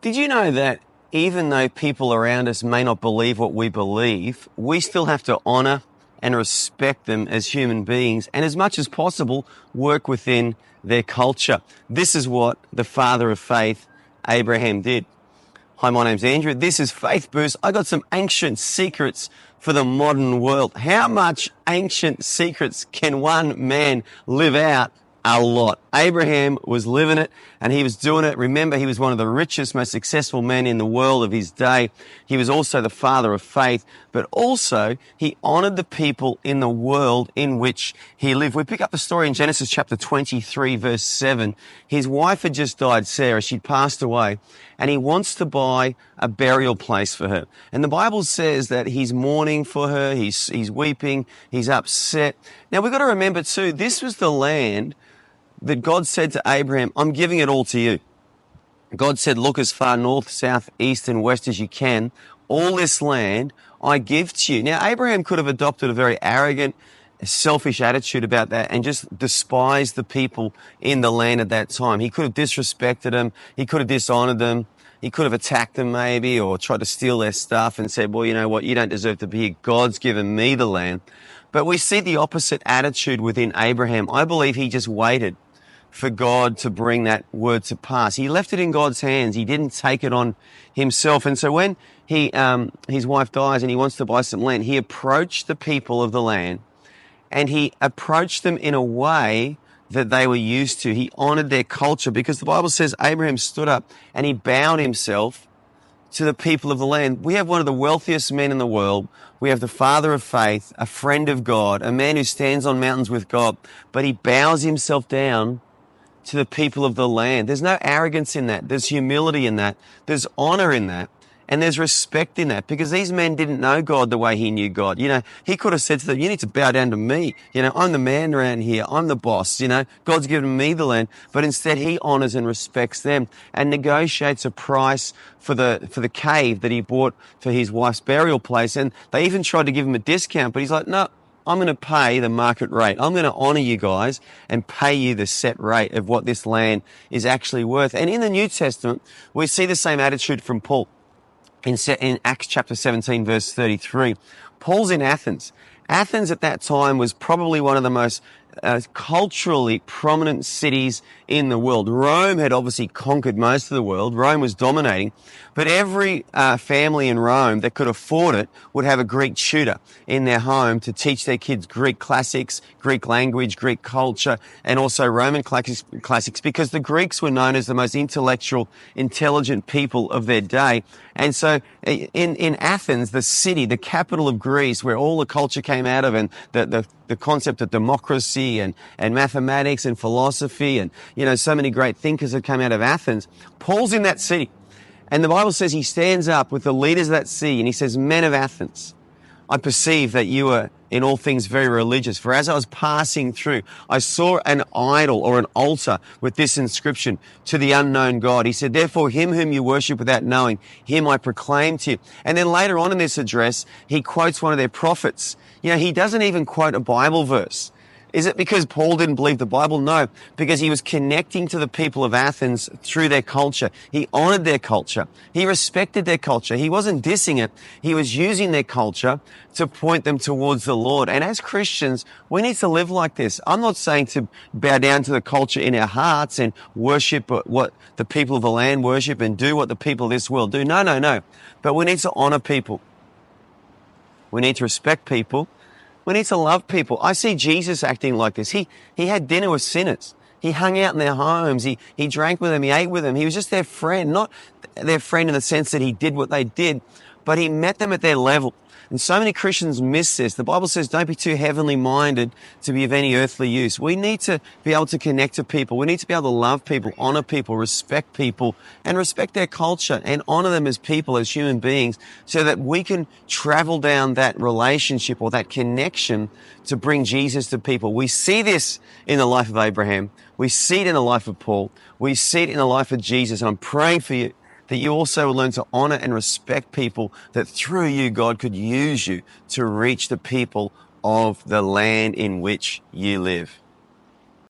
Did you know that even though people around us may not believe what we believe, we still have to honor and respect them as human beings and as much as possible work within their culture? This is what the father of faith, Abraham, did. Hi, my name's Andrew. This is Faith Boost. I got some ancient secrets for the modern world. How much ancient secrets can one man live out? A lot. Abraham was living it and he was doing it. Remember, he was one of the richest, most successful men in the world of his day. He was also the father of faith, but also he honored the people in the world in which he lived. We pick up the story in Genesis chapter 23, verse 7. His wife had just died, Sarah. She'd passed away, and he wants to buy a burial place for her. And the Bible says that he's mourning for her. He's weeping. He's upset. Now, we've got to remember too, this was the land that God said to Abraham, I'm giving it all to you. God said, look as far north, south, east, and west as you can. All this land I give to you. Now, Abraham could have adopted a very arrogant, selfish attitude about that and just despised the people in the land at that time. He could have disrespected them. He could have dishonored them. He could have attacked them maybe, or tried to steal their stuff and said, well, you know what? You don't deserve to be here. God's given me the land. But we see the opposite attitude within Abraham. I believe he just waited for God to bring that word to pass. He left it in God's hands. He didn't take it on himself. And so when his wife dies and he wants to buy some land, he approached the people of the land and he approached them in a way that they were used to. He honored their culture, because the Bible says Abraham stood up and he bowed himself to the people of the land. We have one of the wealthiest men in the world. We have the father of faith, a friend of God, a man who stands on mountains with God, but he bows himself down to the people of the land. There's no arrogance in that. There's humility in that. There's honor in that. And there's respect in that, because these men didn't know God the way he knew God. You know, he could have said to them, you need to bow down to me. You know, I'm the man around here. I'm the boss. You know, God's given me the land. But instead he honors and respects them and negotiates a price for the cave that he bought for his wife's burial place. And they even tried to give him a discount, but he's like, no, I'm going to pay the market rate. I'm going to honor you guys and pay you the set rate of what this land is actually worth. And in the New Testament, we see the same attitude from Paul. In Acts chapter 17, verse 33, Paul's in Athens. Athens at that time was probably one of the most culturally prominent cities in the world. Rome had obviously conquered most of the world. Rome was dominating, but every family in Rome that could afford it would have a Greek tutor in their home to teach their kids Greek classics, Greek language, Greek culture, and also Roman classics, because the Greeks were known as the most intellectual, intelligent people of their day. And so in Athens, the city, the capital of Greece, where all the culture came out of, and the concept of democracy and mathematics and philosophy, and, you know, so many great thinkers have come out of Athens. Paul's in that city. And the Bible says he stands up with the leaders of that city and he says, men of Athens, I perceive that you are in all things very religious. For as I was passing through, I saw an idol or an altar with this inscription, to the unknown God. He said, therefore, him whom you worship without knowing, him I proclaim to you. And then later on in this address, he quotes one of their prophets. You know, he doesn't even quote a Bible verse. Is it because Paul didn't believe the Bible? No, because he was connecting to the people of Athens through their culture. He honored their culture. He respected their culture. He wasn't dissing it. He was using their culture to point them towards the Lord. And as Christians, we need to live like this. I'm not saying to bow down to the culture in our hearts and worship what the people of the land worship and do what the people of this world do. No. But we need to honor people. We need to respect people. We need to love people. I see Jesus acting like this. He had dinner with sinners. He hung out in their homes. He drank with them. He ate with them. He was just their friend, not their friend in the sense that he did what they did, but he met them at their level. And so many Christians miss this. The Bible says, don't be too heavenly minded to be of any earthly use. We need to be able to connect to people. We need to be able to love people, honor people, respect people, and respect their culture and honor them as people, as human beings, so that we can travel down that relationship or that connection to bring Jesus to people. We see this in the life of Abraham. We see it in the life of Paul. We see it in the life of Jesus. And I'm praying for you that you also will learn to honor and respect people, that through you, God could use you to reach the people of the land in which you live.